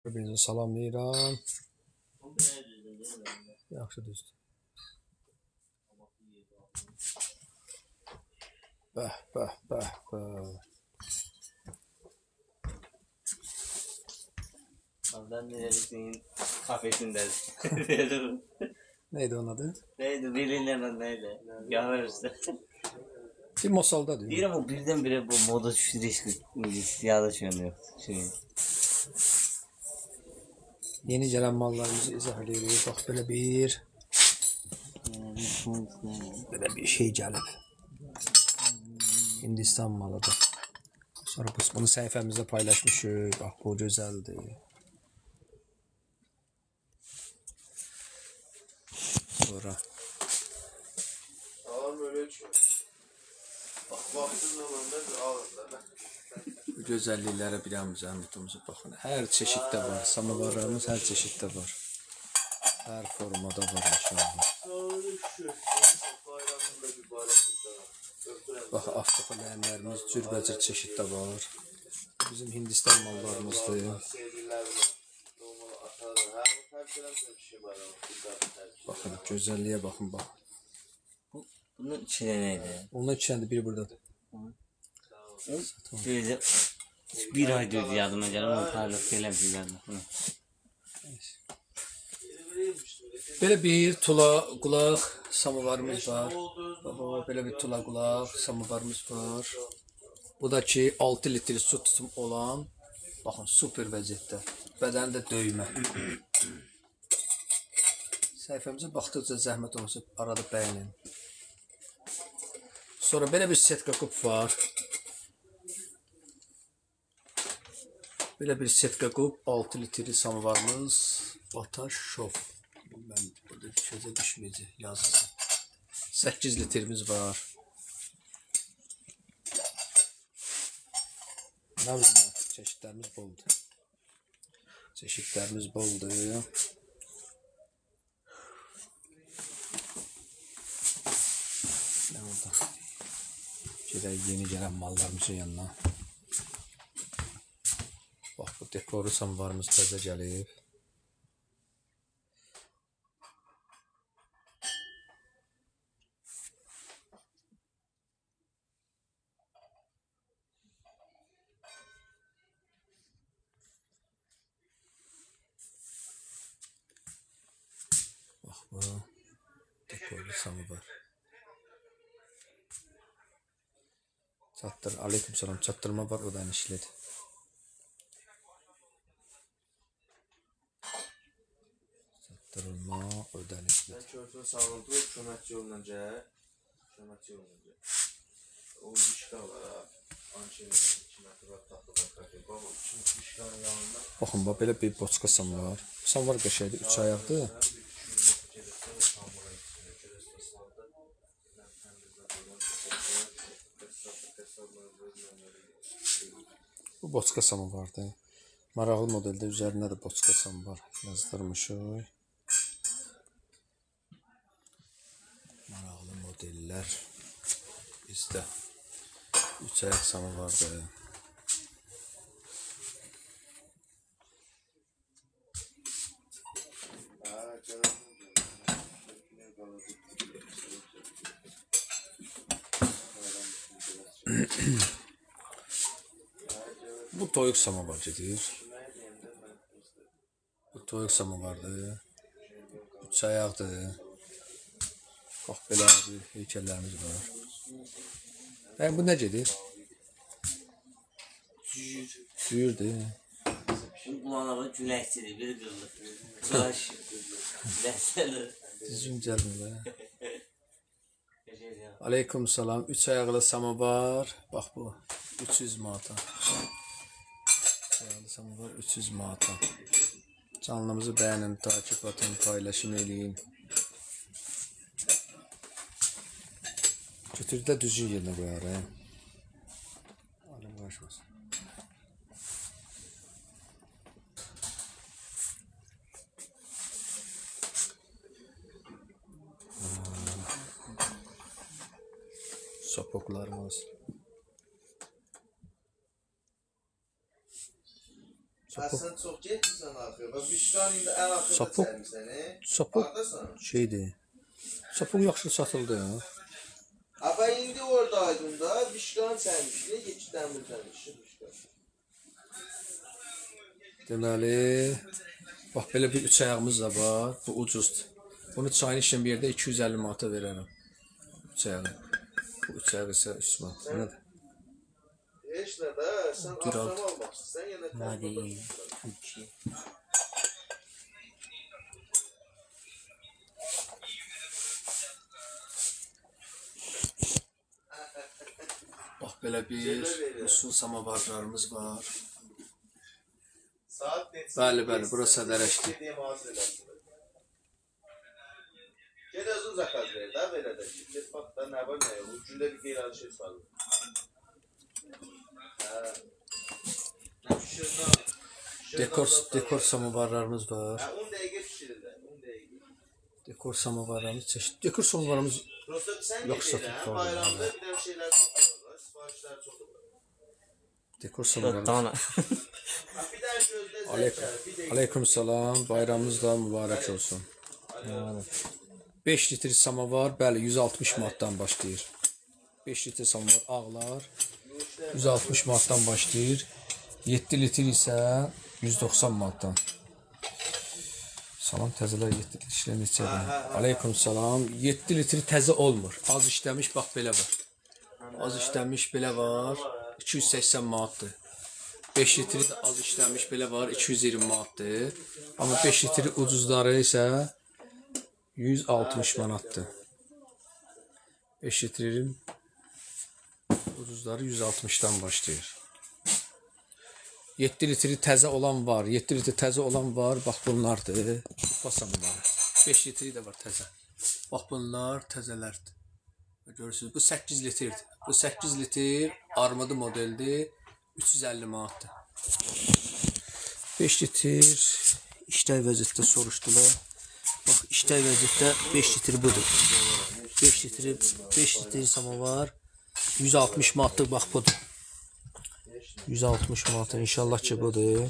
Bir-birinizə salamlayıram. Yaxşı düzdür. Bəh, bəh, bəh, bəh. Ablam neredesin? Kafesindədir. Neydi onun adı? Neydi? Bilinlemez neydi? Yağlar üstü. Bir Mosal'da diyor. Deyirəm o birdən-birə bu moda düşdü siyada çönüyor. Yeni gələn mallarımızı izah edirik. Bax, belə bir şey gəlib. Hindistan malıdır. Sonra bunu səhifəmizdə paylaşmışıq. Bax, bu gözəldir. Sonra bu gözəlliklərə bir an zəhmətimizi baxın. Hər çeşiddə var. Samovarlarımız hər çeşiddə var. Hər formada var inşallah. Bax, avtoxoləyənlərimiz cürbəcür çeşiddə var. Bizim Hindistan mallarımızdır. Baxın, gözəlliyə baxın, bax. Bunun içində neydi? Onun içində biri buradadır. Bir ay düzdü yadıma gəlir, onu tarif eləmişəm. Belə bir tula qulaq samovarımız var. Belə bir tula qulaq samovarımız var. Bu da ki 6 litr su tutum olan, baxın, super vəziyyətdə. Bədəni də döymə. Səhifəmizə baxdıqca zəhmət olmasa arada bəyənin. Sonra belə bir setka kup var. Belə bir setka kup 6 litr samovarımız Bataşov. Mən burada düşəcək düşməyəcək yazısı. 8 litrimiz var. Nə bilməm, çeşidlərimiz boldur. Çeşidlərimiz boldur. Nə oldu? Gedək yeni gələn mallarımızın yanına. Bax, bu dekoru samovarımız təzə gəlib. Bax, bu dekoru samovar. Çatdır, aleyküm salam, çatdırma var, o da enişlidir. Çatdırılma, ödənişlidir. Körtün sağlıqlı köməkçi olunca, o işgal var, ançenin 2 metr taxtı var, işgalın yanında. Baxın, belə bir boçka samovar. Samovar qəşəkdir, 3 ayaqdır. Bu boçka samovardır. Maraqlı modeldə üzərində də boçka samovar yazdırmışıq. Maraqlı modellər bizdə 3 ayaq samovardır. Bu toyuq samovar gedir. Bu toyuq samovardır. 3 ayaqdır. Bax, belə bir heykəllərimiz var. Bu nə gedir? Cüyürdür. Qulağına güləkçidir, bir qırılır. Qulaş, ləhsədir. Düzgün gəlmir. Aleyküm salam. 3 ayaqlı samovar. Bax bu. 300 manata. 3 ayaqlı samovar 300 manata. Canlımızı bəyənin, takip atın, paylaşım eləyin. Götürdü də düzgün yerinə qoyar. Alim qarışmasın. Sopoklarımız. Sən çox getmirsən axı. Bax Bişqan indi ən axırda Sapıq. çəkmirsən, Sapıq Hardasan? şeydir. Sapıq yaxşı satıldı ya. Aba indi oradaydın da Bişqan çəkmişdi, keçid dəmirdən Bişqan. Deməli, bax belə bir üç ayağımız da var. Bu ucuzdur. Bunu çayın işin bir yerdə 250 manata verərəm. Üç ayağı. Bu üç ayağı isə 3 manat. Nədir? Heç nə də, sən Dur, axşam almaq istəyirsən, yenə Hadi. təhvil. 2. Bax belə bir usul samavarlarımız var. Saat neçə? Bəli, bəli, bura sədərəkdir. Gel özün zakaz ver də, belə də ki, fatda nə var, nə yox, gündə bir qeyran şey salır. Nə pişirdən? Dekor samavarlarımız var. 10 dəqiqə pişirirlər, 10 dəqiqə. Dekor samavarlarımız çeşit. Dekor samavarımız Prosta sən yox satıb gedirəm, qaldı. bayramda bir də şeylər çox olur, sifarişlər çox olur. Dekor 4 samavarımız. tane. Bir də gözdə zəkər, Aleyküm salam. Bayramınız da mübarək olsun. 5 litr samavar, bəli, 160 manatdan başlayır. 5 litr samavar ağlar 160 manatdan başlayır. 7 litr isə 190 manatdan. Salam təzələr 7 litr işlə neçədir? Aleyküm salam. 7 litr təzə olmur. Az işləmiş bax belə var. Az işləmiş belə var. 280 manatdır. 5 litri də az işləmiş belə var. 220 manatdır. Amma 5 litri ucuzları isə 160 manatdır. 5 litrin ucuzları 160-dan başlayır. 7 litri təzə olan var. 7 litri təzə olan var. Bax bunlardır. Basamları. 5 litri də var təzə. Bax bunlar təzələrdir. Görürsünüz. Bu 8 litrdir. Bu 8 litr armudu modeldir. 350 manatdır. 5 litr işləy vəziyyətdə soruşdular. Bax, işləy vəziyyətdə 5 litr budur. 5 litr samavar 160 manatdır. Bax budur. 160 manat inşallah ki budur.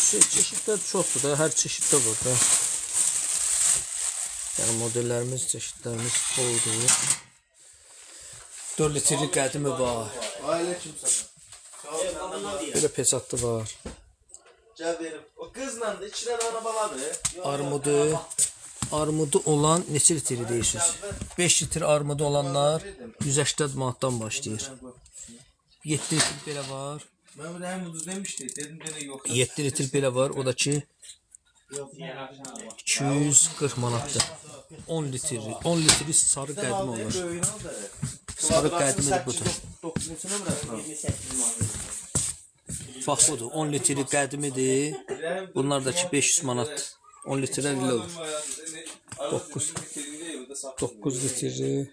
Çeşidlər çoxdur da, hər çeşiddə var da. Yəni modellərimiz, çeşidlərimiz boldur. 4 litrlik qədimi var. Ailə kimsən? Belə peçatlı var. Gəl verim. O qızla da 2 dənə ana baladır. Armudu olan neçə litri deyirsiniz? 5 litr armudu olanlar 180 manatdan başlayır. 7 litr belə var. Mən bunu həm ucuz demişdi. Dedim yenə yox. 7 litr belə var. O da ki 240 manatdır. 10 litri sarı qədimi olur. Sarı qədimi budur. 9-cu nömrəsindən. Bax budur. 10 litri qədimidir. Bunlar da ki 500 manat. 10 litrə belə olur. 9 litri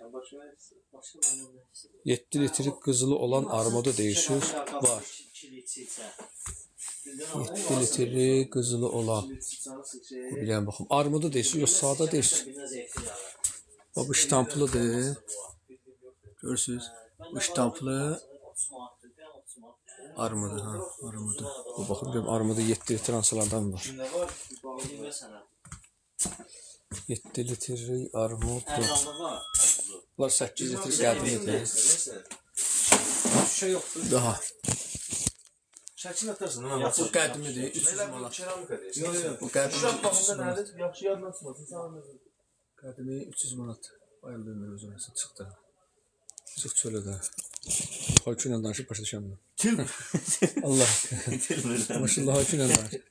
7 litri qızılı olan armudu deyirsiniz. Var. 7 litri qızılı olan. Bilən baxım. Armudu deyirsiniz, yox sadə deyirsiniz. Bu ştamplıdır. Görürsünüz. Bu ştamplı armudu. Armudu. Bu baxın, armudu 7 litr hansılardan var. 7 litri armud. Bunlar 8 litr qədimidir. Şey yoxdur. Daha. Şəkil atarsın. Bu qədimidir. 300 manat. Bu qədimidir. 300 manat. Yaxşı yaddan çıxmasın. Qədimi 300 manat. Ayıldım mən özümə çıxdı. Çıx çölə də. Halkı ilə danışıb başa düşəməm. Allah. Maşallah halkı ilə danışıb.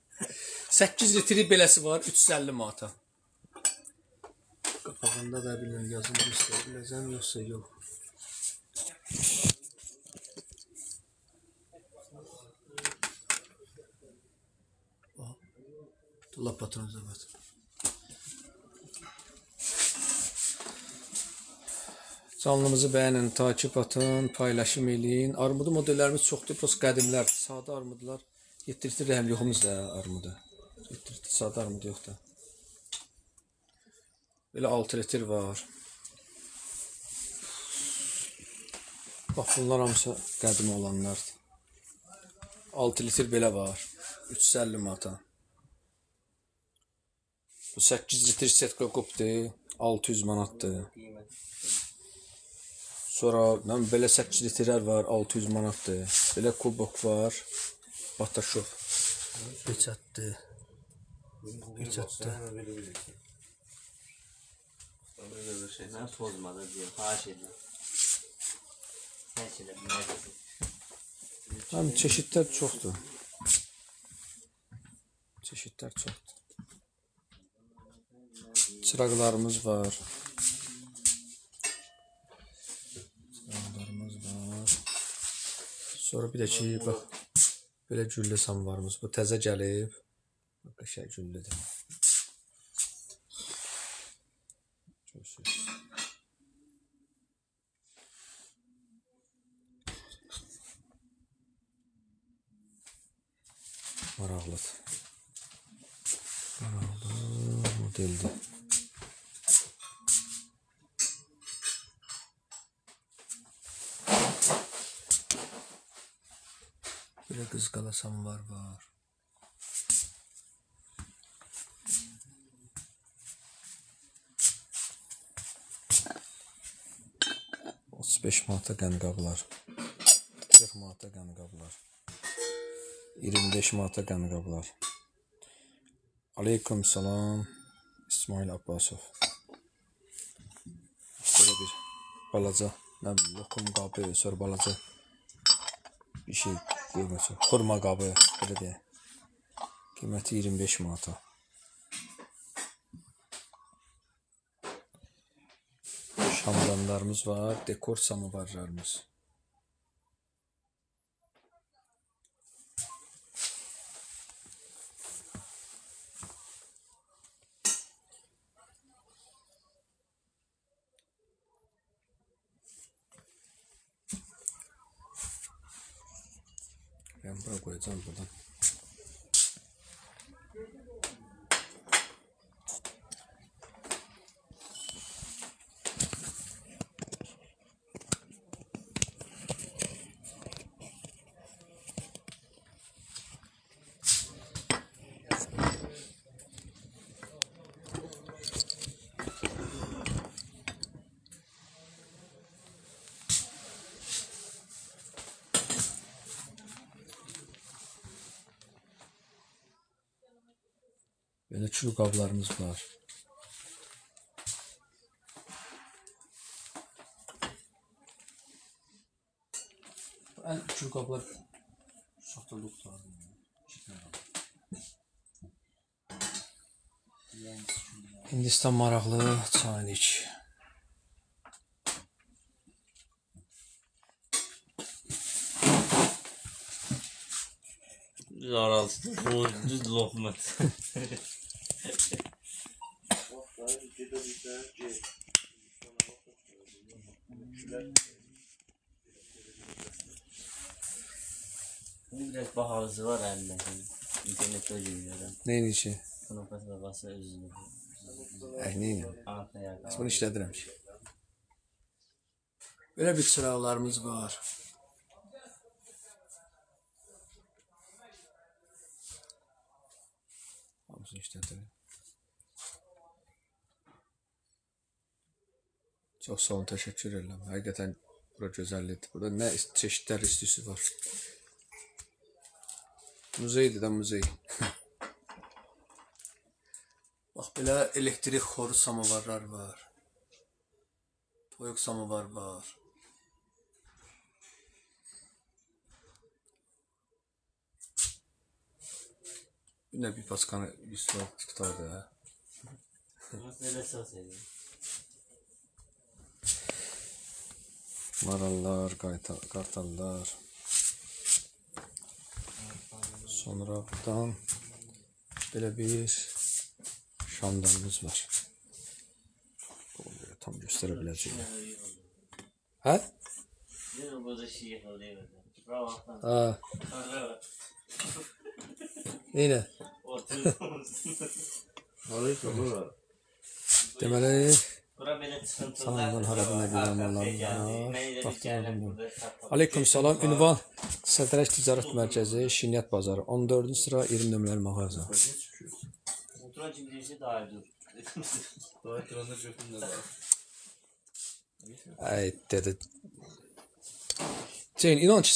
8 litri beləsi var 350 manata. Qapağında da bilməm yazılmış istəyir. Biləcəm yoxsa yox. Allah patron zəvat. Canlımızı bəyənin, takip atın, paylaşım eləyin. Armudu modellərimiz çoxdur, prost qədimlər, sadə armudlar. 7 litr rəhəm yoxumuz da armudu. 7 litr sadə armudu yox da. Belə 6 litr var. Bax, bunlar hamısı qədim olanlardır. 6 litr belə var. 350 manata. Bu 8 litr setka qubdur. 600 manatdır. Sonra belə 8 litrlər var. 600 manatdır. Belə kubok var. Bataşov. Peçatdır. Peçatdır. Mən pozmadı deyəm, xahiş edirəm. Heç elə, nədir? Həm çeşidlər çoxdur. Çeşidlər çoxdur. Çıraqlarımız var. Çıraqlarımız var. Sonra bir də ki, bax, belə güllə samvarımız. Bu təzə gəlib. Qəşəng güllədir. Görürsünüz. Maraqlıdır. Maraqlı modeldir. Belə qızqala samvar var. $35 manata qəndqablar. 40 manata qəndqablar. 25 manata qəndqablar. Aleyküm salam. İsmail Abbasov. Böyle bir balaca, nə bilim, lokum qabı, sonra balaca bir şey qoyması. Xurma qabı, belə deyək. Qiyməti 25 manata. Şamdanlarımız var, dekor samovarlarımız. Ben bura koyacağım buradan. Böyle çürük qablarımız var. En çürük qablar satılıqdır. Hindistan maraqlı çaynik. Yaraltı, bu düz lokmat. Biraz bahalısı var əlində. İnternetdə görürəm. Neyin içi? Bunun babası özünü. Neyin? Anlatmaya Bunu işlədirəm ki. Böyle bir çıraqlarımız var. Hamısını işlədirəm. Çox sağ olun, təşəkkür edirəm. Həqiqətən bura gözəllikdir. Burada nə çeşidlər istisi var. Muzeydir də muzey. Bax, belə elektrik xoru samovarlar var. Toyuq samovar var. Yine bir paskanı üstüne tutardı ha. Nasıl sözü? Marallar, kartallar. Sonra buradan böyle bir şamdanımız var. Tam gösterebileceğim. Ha? Ne bu da şey yapalım. Bravo. Ha. Neyle? Aleyküm bura. Deməli, Bura belə çıxıntı Salamlar haradan edirəm Allah'ım. Aleyküm salam. Ünvan Sədrəş Ticarət Mərkəzi, Şinyət Bazarı. 14-cü sıra 20 nömrəli mağaza. Oturan cimdiyisi daha dur. Daha ekranda götürün də var. Ay dedi. Ceyn inan ki